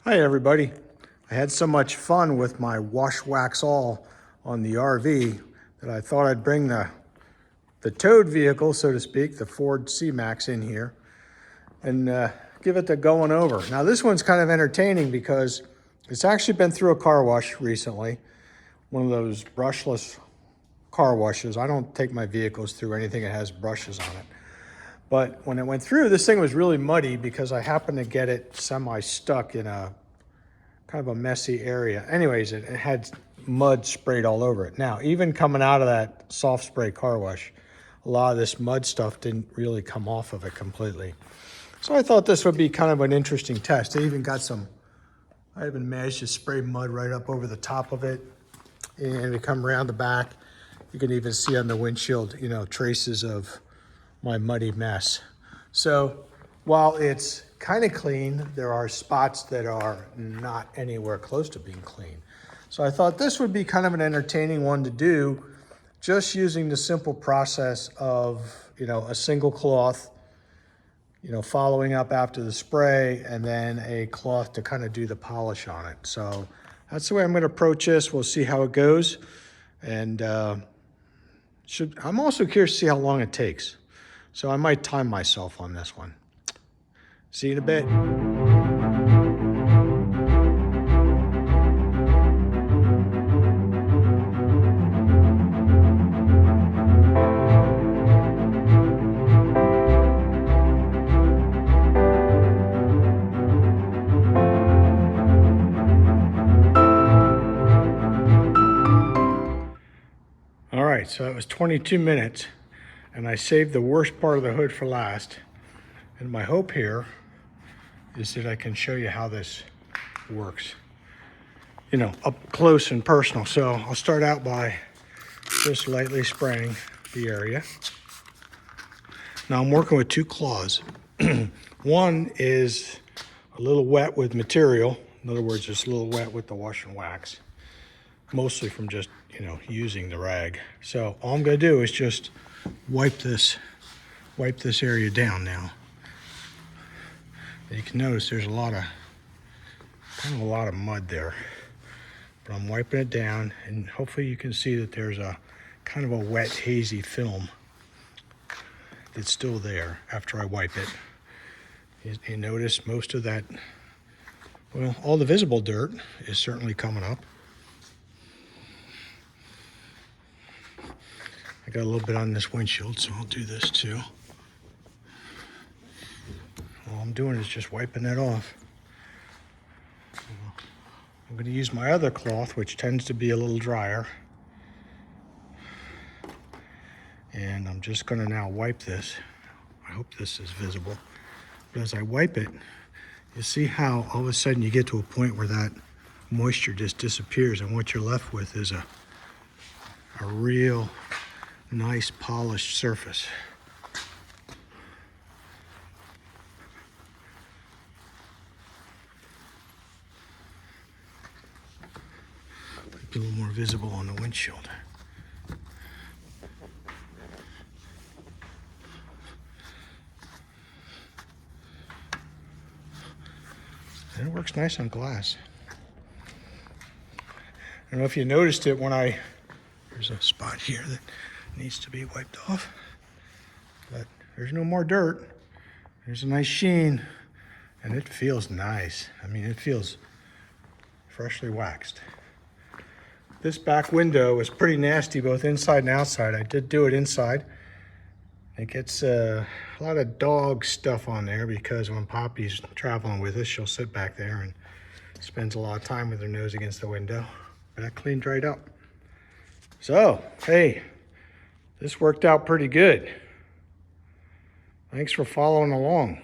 Hi everybody. I had so much fun with my wash wax all on the RV that I thought I'd bring the towed vehicle, so to speak, the Ford CMax in here and give it the going over. Now this one's kind of entertaining because it's actually been through a car wash recently, one of those brushless car washes. I don't take my vehicles through anything that has brushes on it. But when it went through, this thing was really muddy because I happened to get it semi-stuck in a kind of a messy area. Anyways, it had mud sprayed all over it. Now, even coming out of that soft spray car wash, a lot of this mud stuff didn't really come off of it completely. So I thought this would be kind of an interesting test. I even managed to spray mud right up over the top of it and to come around the back. You can even see on the windshield, traces of my muddy mess. So while it's kind of clean, there are spots that are not anywhere close to being clean. So I thought this would be kind of an entertaining one to do, just using the simple process of, a single cloth, following up after the spray, and then a cloth to kind of do the polish on it. So that's the way I'm going to approach this. We'll see how it goes. And I'm also curious to see how long it takes. So I might time myself on this one. See you in a bit. All right, so that was 22 minutes. And I saved the worst part of the hood for last. And my hope here is that I can show you how this works, up close and personal. So I'll start out by just lightly spraying the area. Now I'm working with two cloths. One is a little wet with material. In other words, just a little wet with the wash and wax, mostly from just, using the rag. So all I'm gonna do is just wipe this area down now. You can notice there's a lot of mud there, but I'm wiping it down, and hopefully you can see that there's a kind of a wet, hazy film that's still there after I wipe it. You notice most of that, well, all the visible dirt is certainly coming up. I got a little bit on this windshield, so I'll do this too. All I'm doing is just wiping that off. I'm going to use my other cloth, which tends to be a little drier. And I'm just going to now wipe this. I hope this is visible. But as I wipe it, you see how all of a sudden you get to a point where that moisture just disappears, and what you're left with is a real nice polished surface. A little more visible on the windshield. And it works nice on glass. I don't know if you noticed it there's a spot here that needs to be wiped off, but there's no more dirt. There's a nice sheen, and it feels nice. I mean, it feels freshly waxed. This back window is pretty nasty, both inside and outside. I did do it inside. It gets a lot of dog stuff on there because when Poppy's traveling with us, she'll sit back there and spends a lot of time with her nose against the window. But that cleaned right up. So, hey, this worked out pretty good. Thanks for following along.